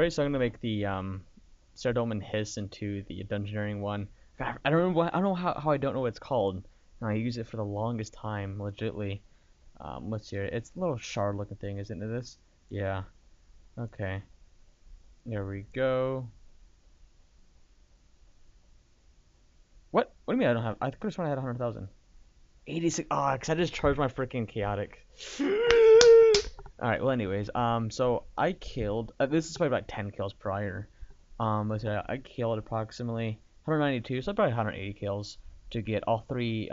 right, so I'm gonna make the Stardome and Hiss into the Dungeoneering one. God, I don't remember I don't know how I don't know what it's called. And I use it for the longest time, legitly. Let's see. It's a little shard looking thing, isn't it? This? Yeah. Okay. There we go. What do you mean I don't have? I could have sworn I had 100,000. 86. Ah, because I just charged my freaking chaotic. All right. Well, anyways, so I killed. This is probably about 10 kills prior. Let's say I killed approximately 192, so probably 180 kills to get all three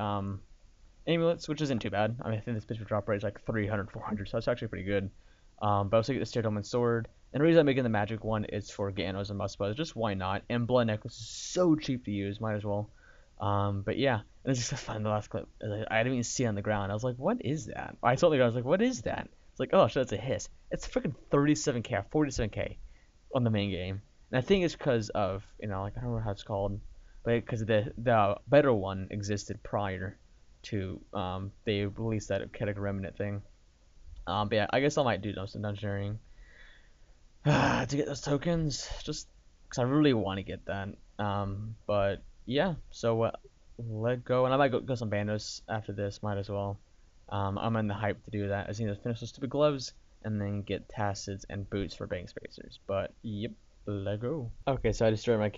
amulets, which isn't too bad. I mean, I think this bitch drop rate is like 300, 400, so that's actually pretty good. But I also get the Steel Sword, and the reason I'm making the magic one is for Ganos and must buzz. Just why not? And Blood Necklace is so cheap to use, might as well. But yeah, and it's just fun. The last clip, I didn't even see it on the ground. I was like, what is that? I told the guy, I was like, what is that? It's like, oh shit, that's a hiss. It's freaking 37k or 47k on the main game. And I think it's because of, like I don't know how it's called, but because the better one existed prior to they released that Kinetic Remnant thing. But yeah, I guess I might do some dungeoneering to get those tokens, just because I really want to get that. But yeah, so let go, and I might go some Bandos after this, might as well. I'm in the hype to do that. I just need to finish those stupid gloves and then get tacids and boots for bank spacers. But yep, let go. Okay, so I destroyed my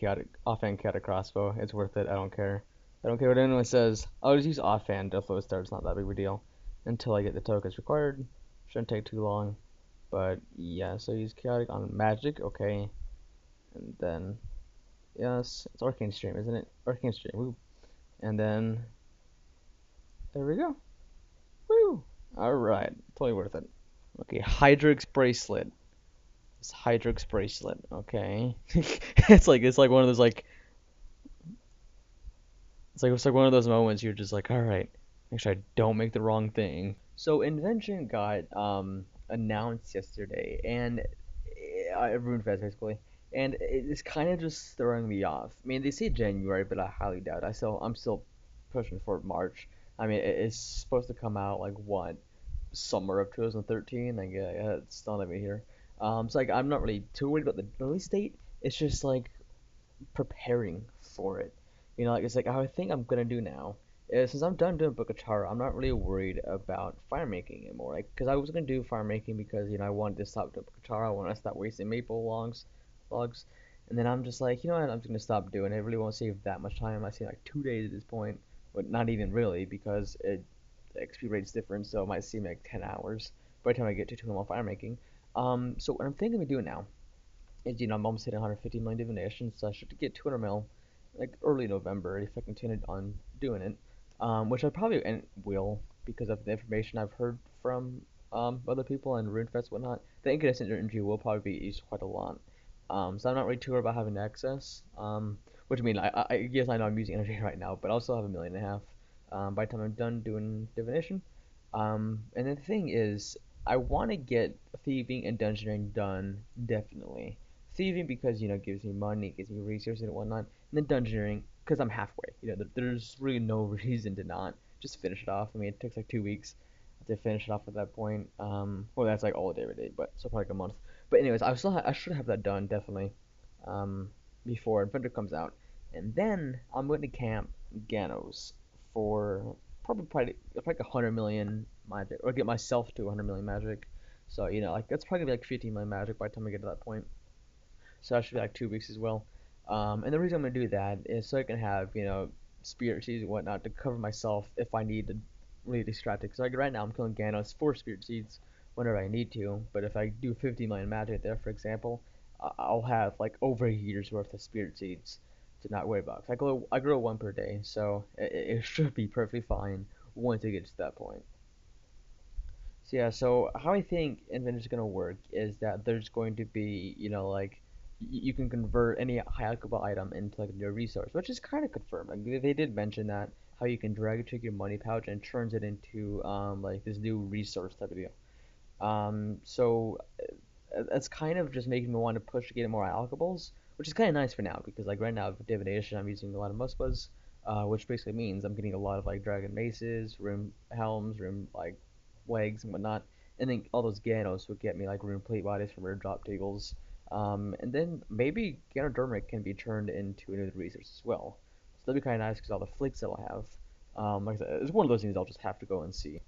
offhand chaotic crossbow. It's worth it. I don't care. I don't care what anyone says. I'll just use offhand to flow start. It's not that big of a deal until I get the tokens required. Shouldn't take too long. But yeah, so use chaotic on magic. Okay, and then yes, it's arcane stream, isn't it? Arcane stream. Woo. And then there we go. Woo! Alright, totally worth it. Okay, Hydrix bracelet. It's Hydrix bracelet. Okay. it's like one of those it's like one of those moments you're just like, alright, make sure I don't make the wrong thing. So Invention got announced yesterday, and RuneFest basically, and it's kind of just throwing me off. I mean, they say January, but I highly doubt. I'm still pushing for March. I mean, it's supposed to come out like what, summer of 2013. Like, yeah, it's still not even here. So like, I'm not really too worried about the release date. It's just like preparing for it. Like it's like I think I'm gonna do now. Since I'm done doing Book of Chara, I'm not really worried about fire making anymore. Like, cause I was gonna do fire making because I wanted to stop doing Book of Chara. I want to stop wasting maple logs, and then I'm just like, you know what? I'm just gonna stop doing it. I really won't save that much time. I see like 2 days at this point, but not even really because the XP rate's different, so it might seem like 10 hours by the time I get to 2 fire making. So what I'm thinking of doing now is, I'm almost hitting 150 million divinations, so I should get 200 mil like early November if I continue on doing it, which I probably will because of the information I've heard from other people and RuneFest and whatnot. The incandescent energy will probably be used quite a lot. So I'm not really too worried about having access. Which I mean, I guess I know I'm using energy right now, but I'll still have 1.5 million by the time I'm done doing divination. And the thing is, I want to get thieving and dungeoning done definitely. Thieving because gives me money, gives me resources and whatnot, and then dungeoning because I'm halfway. There's really no reason to not just finish it off. I mean, it takes like 2 weeks to finish it off at that point. Well, that's like all day every day, but so probably like a month. But anyways, I should have that done definitely before Inventor comes out, and then I'm going to camp Ganos for probably like 100 million magic, or get myself to 100 million magic. So like that's probably like 15 million magic by the time I get to that point. So that should be like 2 weeks as well. And the reason I'm gonna do that is so I can have spirit seeds and whatnot to cover myself if I need to really distract it. Because like right now I'm killing Ganos for spirit seeds whenever I need to. But if I do 50 million magic there, for example, I'll have like over a year's worth of spirit seeds to not worry about. 'Cause I grow one per day, so it should be perfectly fine once it gets to that point. So yeah, so how I think Inventor is gonna work is that there's going to be, like you can convert any high alchemy item into like a new resource, which is kind of confirmed. Like they did mention that how you can drag and take your money pouch and turns it into like this new resource type of deal. So that's kind of just making me want to push to get more alchables, which is kind of nice for now because like right now with divination I'm using a lot of muspas, which basically means I'm getting a lot of like dragon maces, rune helms, rune like legs and whatnot, and then all those Ganos would get me like rune plate bodies from rare drop tables, And then maybe Ganodermic can be turned into another resource as well. So that'd be kind of nice because all the fleets that I'll have. Like I said, it's one of those things I'll just have to go and see.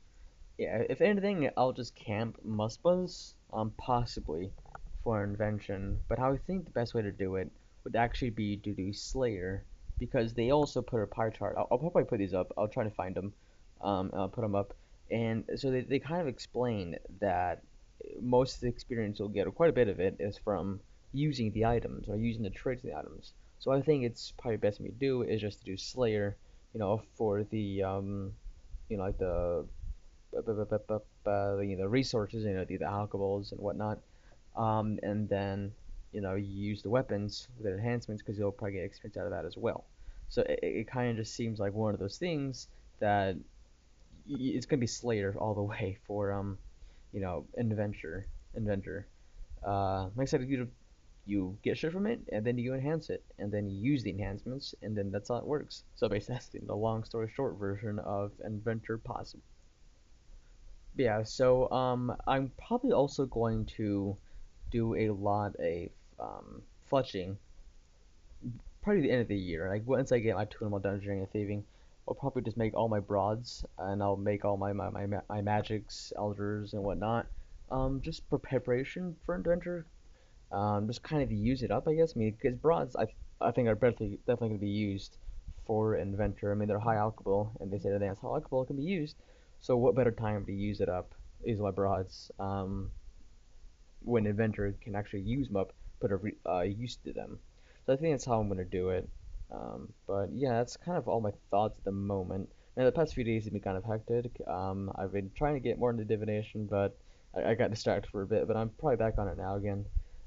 Yeah, if anything, I'll just camp Muspas, possibly for invention. But how I think the best way to do it would actually be to do Slayer, because they also put a pie chart. I'll probably put these up. I'll try to find them. And I'll put them up. And so they kind of explain that most of the experience you'll get, or quite a bit of it, is from using the items or using the traits of the items. So I think it's probably best for me to do is just to do Slayer, for the like the resources, the alcohols and whatnot, and then you use the weapons with the enhancements because you'll probably get experience out of that as well. So it kind of just seems like one of those things that it's gonna be Slayer all the way for inventor. Like I said, you get shit from it, and then you enhance it, and then you use the enhancements, and then that's how it works. So basically, that's the long story short version of inventor possible. Yeah, so I'm probably also going to do a lot of fletching, probably the end of the year. Like once I get my tournament dungeoning and thieving, I'll probably just make all my broads and I'll make all my magics, elders and whatnot. Just for preparation for adventure. Just kind of use it up, I guess. I mean, because broads, I think are definitely going to be used for inventor. I mean, they're high alchable, and they say that that's how alchable can be used. So what better time to use it up? Use my broads. When inventor can actually use them up, put a use to them. So I think that's how I'm going to do it. But yeah, that's kind of all my thoughts at the moment. Man, the past few days have been kind of hectic. I've been trying to get more into divination, but I got distracted for a bit. But I'm probably back on it now again.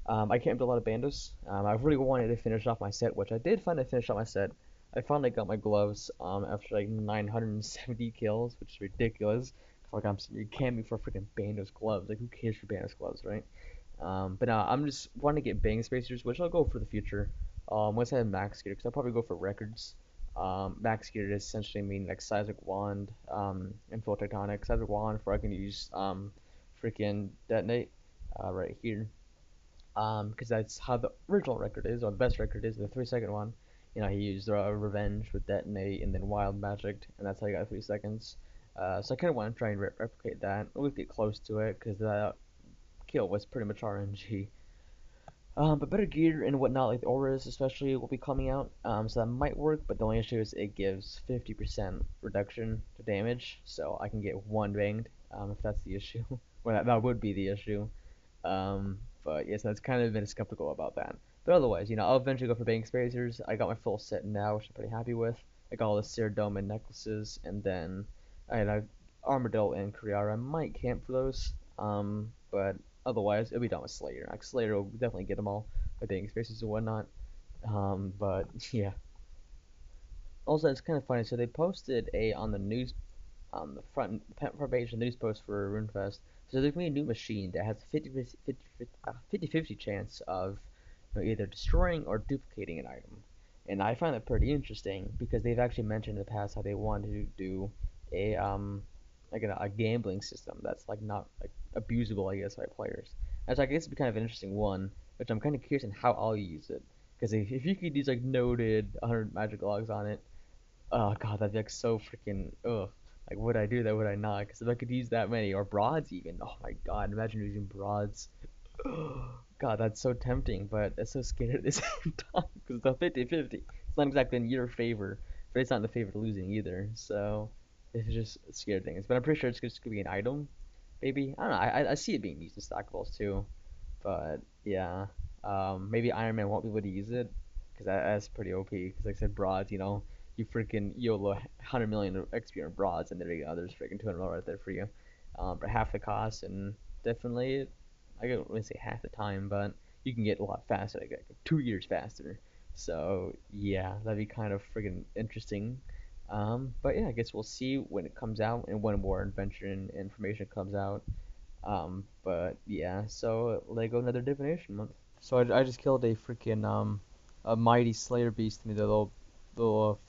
I camped a lot of Bandos. I really wanted to finish off my set, which I did finally finish off my set. I finally got my gloves after like 970 kills, which is ridiculous. Like you're camping for freaking Bandos gloves. Like who cares for Bandos gloves, right? But I'm just wanting to get bang spacers, which I'll go for the future. Once I have max gear, because I'll probably go for records. Max gear is essentially mean like seismic wand, and full tectonic. Seismic wand for I can use freaking detonate, right here. Because that's how the original record is, or the best record is, the 3 second one. He used revenge with detonate and then wild magic, and that's how he got 3 seconds. So I kind of want to try and replicate that. At least get close to it, because that kill was pretty much RNG. But better gear and whatnot, like the auras especially, will be coming out. So that might work, but the only issue is it gives 50% reduction to damage, so I can get one banged, if that's the issue. Well, that would be the issue. But yes, that's kind of been skeptical about that. But otherwise, I'll eventually go for bang spacers. I got my full set now, which I'm pretty happy with. I got all the Seer Dome and necklaces, and then I had a Armadillo and Kriara. I might camp for those. But otherwise, it'll be done with Slayer. Like Slayer will definitely get them all, I think, spaces and whatnot. But yeah. Also, it's kind of funny. So they posted on the news, on the front page of the news post for RuneFest. So there's gonna be a new machine that has a 50-50 chance of either destroying or duplicating an item. And I find that pretty interesting because they've actually mentioned in the past how they wanted to do a like a gambling system that's like not like abusable, I guess, by players. And so I guess it'd be kind of an interesting one, which I'm kind of curious on how I'll use it. Because if you could use like noted 100 magic logs on it, oh god, that'd be like so freaking ugh. Like would I do that? Would I not? Because if I could use that many or broads even, oh my god, imagine using broads. God, that's so tempting, but it's so scary at the same time because it's a 50-50. It's not exactly in your favor, but it's not in the favor of losing either. So it's just scary things. But I'm pretty sure it's just gonna be an item, maybe. I don't know. I see it being used in stackables too, but yeah. Maybe Ironman won't be able to use it because that's pretty OP. Because like I said, broads, you freaking YOLO 100 million XP on broads, and there you go. There's freaking 200 mil right there for you. For half the cost, and definitely I don't really say half the time, but you can get a lot faster, like 2 years faster. So yeah, that'd be kind of friggin' interesting. But yeah, I guess we'll see when it comes out and when more adventure and information comes out. But yeah, so Lego another divination month. So I just killed a freaking a mighty Slayer beast, the little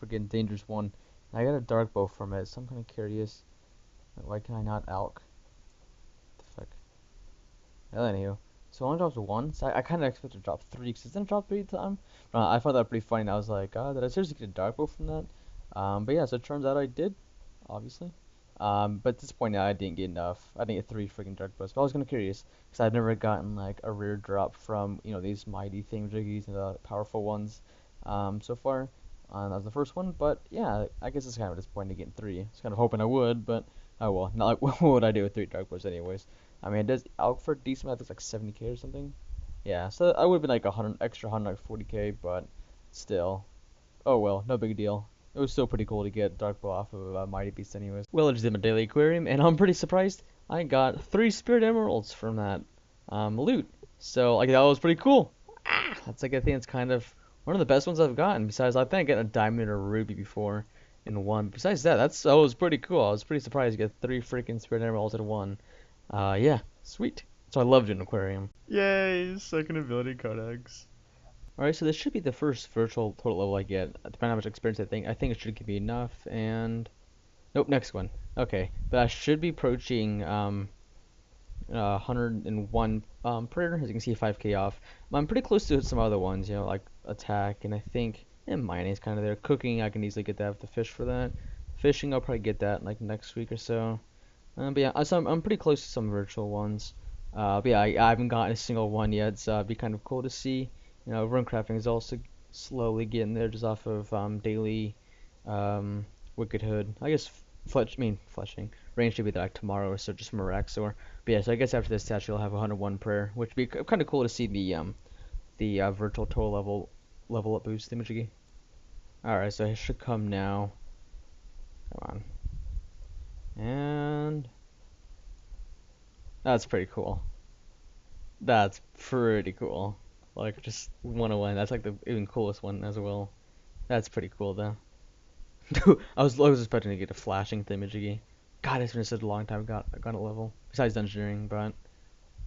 freaking dangerous one. And I got a dark bow from it, so I'm kind of curious. Why can I not alch? What the fuck? Well, anywho. So it only drops once. I kind of expected to drop three because it didn't drop three times. I found that pretty funny. And I was like, did I seriously get a dark bow from that? But yeah, so it turns out I did, obviously. But at this point, I didn't get enough. I didn't get three freaking dark bows. But I was kind of curious because I've never gotten like a rare drop from these mighty thingamajiggies and the powerful ones so far. That was the first one. But yeah, I guess it's kind of disappointing getting three. I was kind of hoping I would, but oh well. Not like what would I do with three dark bows anyways? I mean, it does out for a decent amount. It's like 70k or something. Yeah, so I would have been like 140k, but still. Oh well, no big deal. It was still pretty cool to get Dark Bow off of Mighty Beast anyways. Well, I just did my daily aquarium, and I'm pretty surprised. I got 3 Spirit Emeralds from that loot. So, like, that was pretty cool. That's like, I think it's kind of one of the best ones I've gotten. Besides, I think I got a diamond or a ruby before in one. Besides that, that was pretty cool. I was pretty surprised to get 3 freaking Spirit Emeralds in one. Yeah, sweet. So I loved an aquarium. Yay, second ability codex. Alright, so this should be the first virtual total level I get. Depending on how much experience I think. I think it should give me enough, and... Nope, next one. Okay, but I should be approaching 101 prayer. As you can see, 5k off. I'm pretty close to some other ones, like attack, and I think mining's kind of there. Cooking, I can easily get that with the fish for that. Fishing, I'll probably get that like next week or so. But yeah, so I'm pretty close to some virtual ones. But yeah, I haven't gotten a single one yet, so it'd be kind of cool to see. Rune crafting is also slowly getting there just off of daily Wicked Hood. I guess fletching. Range should be there like tomorrow or so, just from Araxor. But yeah, so I guess after this statue, I'll have 101 prayer, which would be kind of cool to see the virtual total level up boost thingamajiggy. Alright, so it should come now. Come on. And that's pretty cool. That's pretty cool. Like, just 101. That's like the even coolest one as well. That's pretty cool, though. I was expecting to get a flashing thingamajiggy. God, it's been such a long time I got a level. Besides dungeoneering, but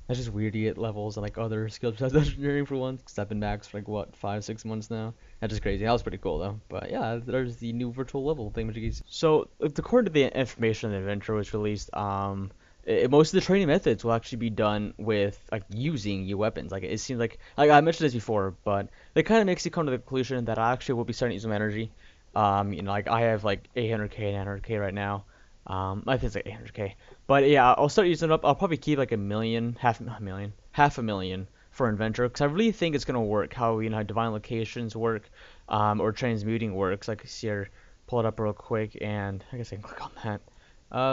that's just weird to get levels and like other skills besides dungeoneering for once. Because I've been max for like, what, 5-6 months now? That's just crazy. That was pretty cool, though. But yeah, there's the new virtual level thingamajiggies. So, according to the information the adventure was released, most of the training methods will actually be done with like using your weapons. Like it seems like I mentioned this before, but it kind of makes you come to the conclusion that I actually will be starting to use some energy. Like I have like 800k and 900k right now. I think it's like 800k. But yeah, I'll start using it up. I'll probably keep like half a million for adventure because I really think it's gonna work. How how divine locations work, or transmuting works. Like here, pull it up real quick, and I guess I can click on that.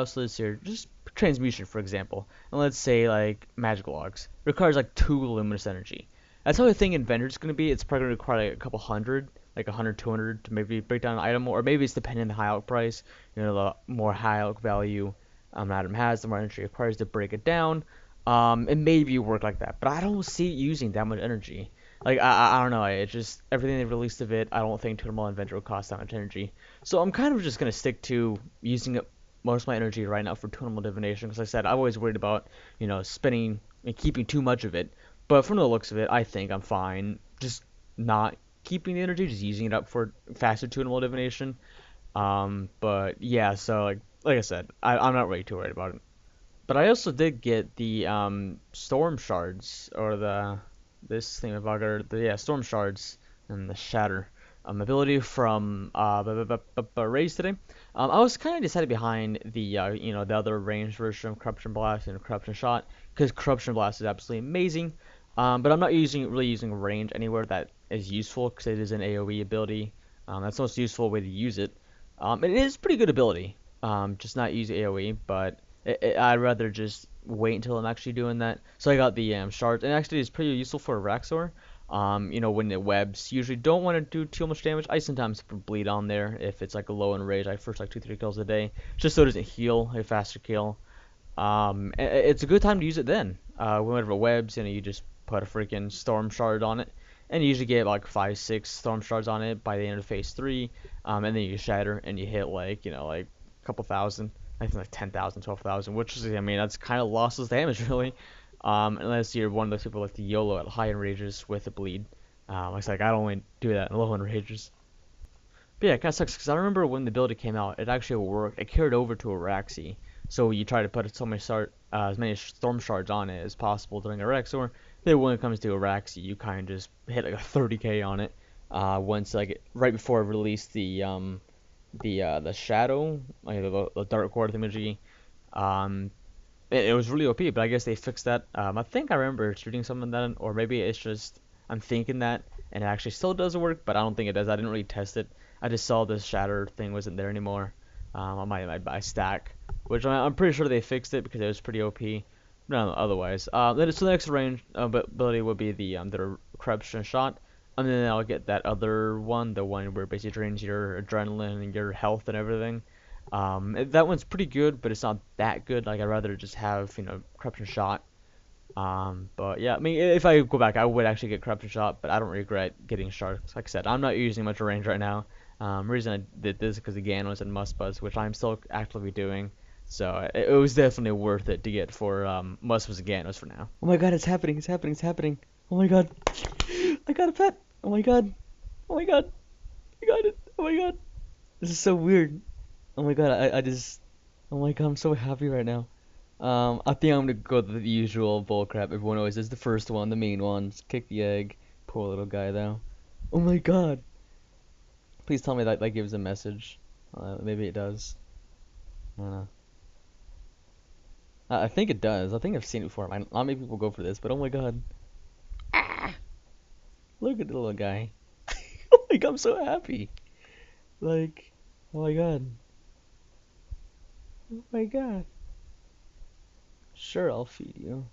So let's see here, just transmutation for example, and let's say like magic logs requires like 2 luminous energy. That's how I think inventor's gonna be. It's probably gonna require like a couple hundred, like 100, 200 to maybe break down an item, or maybe it's depending on the high out price. The more high out value an item has, the more energy it requires to break it down. It maybe work like that, but I don't see it using that much energy. Like I don't know. It just everything they released of it. I don't think Totem Inventor will cost that much energy. So I'm kind of just gonna stick to using it most of my energy right now for total divination because like I said I'm always worried about spending and keeping too much of it, but from the looks of it I think I'm fine just not keeping the energy, just using it up for faster total divination. But yeah, so like I said, I'm not really too worried about it. But I also did get the storm shards, or this thing about the storm shards and the shatter ability from Raise today. I was kind of decided behind the the other ranged version of Corruption Blast and Corruption Shot because Corruption Blast is absolutely amazing. But I'm not really using range anywhere that is useful because it is an AOE ability. That's the most useful way to use it. It is pretty good ability. Just not use AOE, but I'd rather just wait until I'm actually doing that. So I got the shards, and actually it's pretty useful for Raxor. When the webs usually don't want to do too much damage, I sometimes put bleed on there if it's like a low in rage. I first like 2-3 kills a day, just so it doesn't heal a faster kill. It's a good time to use it then. Whenever webs, you just put a freaking storm shard on it, and you usually get like 5-6 storm shards on it by the end of phase 3. And then you shatter and you hit like like a couple thousand. I think like 10,000, 12,000, which is, I mean, that's kind of lossless damage, really. Unless you're one of those people like the YOLO at high enrages with a bleed. It's like, I don't only do that in low enrages. But yeah, it kind of sucks, because I remember when the ability came out, it actually worked. It carried over to Araxi. So you try to put as many storm shards on it as possible during Araxor, then when it comes to Arax, you kind of just hit like a 30k on it. Once like right before it released the shadow, like the dark quarter thingamajig, um, it was really OP, but I guess they fixed that. I think I remember shooting something then, or maybe it's just I'm thinking that, and it actually still does work, but I don't think it does. I didn't really test it. I just saw the shatter thing wasn't there anymore on my stack, which I'm pretty sure they fixed it because it was pretty OP. No, otherwise. So the next range ability would be the corruption shot, and then I'll get that other one, the one where it basically drains your adrenaline and your health and everything. That one's pretty good, but it's not that good. Like I'd rather just have corruption shot. But yeah, I mean if I go back, I would actually get corruption shot, but I don't regret getting sharks. Like I said, I'm not using much range right now. Reason I did this is because the Ganos and Must Buzz, which I'm still actively doing. So it was definitely worth it to get for Must Buzz and Ganos for now. Oh my god, it's happening! It's happening! It's happening! Oh my god! I got a pet! Oh my god! Oh my god! I got it! Oh my god! This is so weird. Oh my god, I just, oh my god, I'm so happy right now. I think I'm gonna go the usual bullcrap everyone always does. The first one, the main one. Just kick the egg. Poor little guy though. Oh my god. Please tell me that gives a message. Maybe it does. I don't know. I think it does. I think I've seen it before. Not many people go for this, but oh my god. Ah! Look at the little guy. Oh my god, I'm so happy. Like, oh my god. Oh my god. Sure, I'll feed you.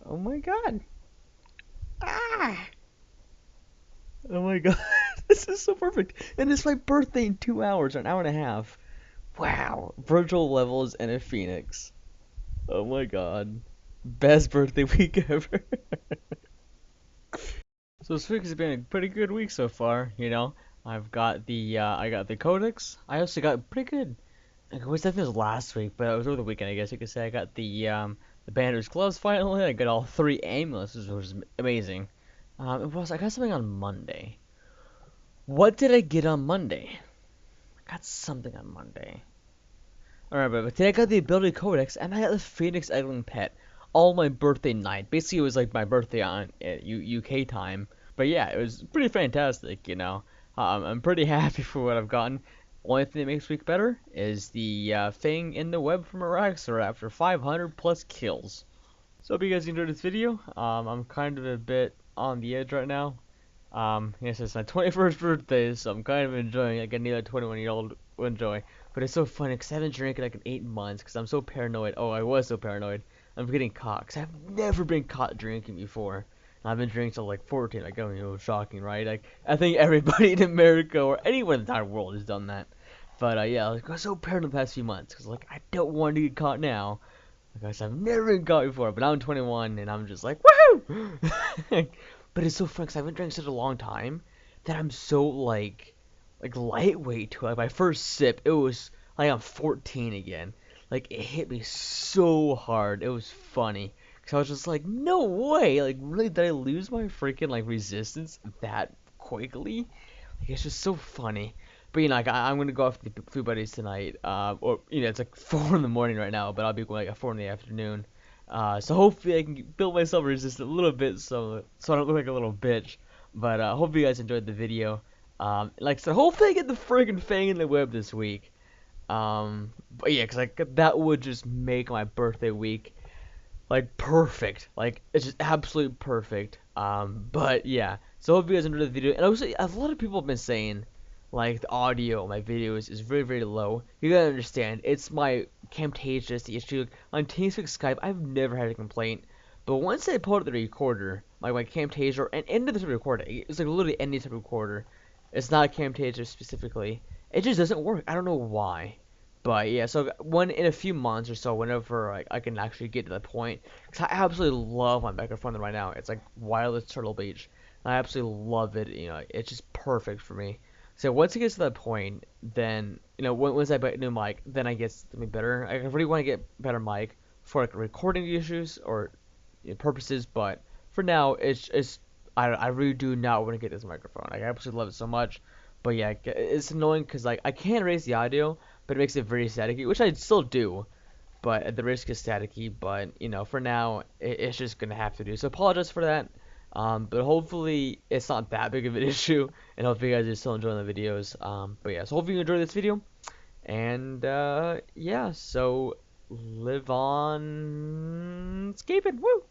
Oh my god. Ah! Oh my god. This is so perfect. And it's my birthday in 2 hours, or an hour and a half. Wow. Virtual levels and a phoenix. Oh my god. Best birthday week ever. So this week has been a pretty good week so far, you know. I got the codex. I also got pretty good. Like, it was definitely was last week, but it was over the weekend, I guess you could say. I got the Bandos gloves finally. I got all 3 amulets, which was amazing. I got something on Monday. What did I get on Monday? I got something on Monday. Alright, but today I got the ability codex, and I got the Phoenix Eggling pet. All my birthday night. Basically, it was like my birthday on UK time. But yeah, it was pretty fantastic, you know. I'm pretty happy for what I've gotten. Only thing that makes week better is the thing in the web from Araxor after 500 plus kills. So hope you guys enjoyed this video. I'm kind of a bit on the edge right now. Yes, it's my 21st birthday, so I'm kind of enjoying it. Like any other 21-year-old will enjoy. But it's so funny because I haven't drank it like in 8 months because I'm so paranoid. Oh, I was so paranoid. I'm getting caught because I've never been caught drinking before. I've been drinking till like 14. Like, oh, shocking, right? Like, I think everybody in America or anyone in the entire world has done that. But yeah, like, I was so paranoid the past few months because like I don't want to get caught now. Like I've never been caught before, but now I'm 21 and I'm just like woohoo! But it's so fun because I've been drinking such a long time that I'm so like lightweight to it. Like my first sip, it was like I'm 14 again. Like it hit me so hard. It was funny because I was just like, no way! Like really, did I lose my freaking like resistance that quickly? Like it's just so funny. But like I'm gonna go off the food buddies tonight. Or it's like 4 in the morning right now, but I'll be going like at 4 in the afternoon. So hopefully I can build myself resistance a little bit, so I don't look like a little bitch. But hope you guys enjoyed the video. Like I said, hopefully I get the friggin' Fang in the web this week. But yeah, 'cause like that would just make my birthday week like perfect. Like it's just absolutely perfect. But yeah, so hope you guys enjoyed the video. And also, a lot of people have been saying like the audio of my videos is very very low. You gotta understand, it's my Camtasia, the issue. On TeamSpeak Skype, I've never had a complaint. But once I pull out the recorder, like my Camtasia, and any of the recorder, it's like literally any type of recorder. It's not Camtasia specifically. It just doesn't work. I don't know why. But yeah, so in a few months or so, whenever I can actually get to that point, because I absolutely love my microphone right now. It's like wireless Turtle Beach. I absolutely love it. It's just perfect for me. So once it gets to that point, then once I buy a new mic, then I guess to be better. I really want to get better mic for like recording issues or purposes, but for now, I really do not want to get this microphone. I absolutely love it so much, but yeah, it's annoying because like I can raise the audio, but it makes it very staticky, which I still do. but at the risk of staticky. But for now, it's just gonna have to do. So apologize for that. But hopefully it's not that big of an issue, and hopefully you guys are still enjoying the videos. But yeah, so hopefully you enjoy this video, and yeah, so live on, escaping, woo!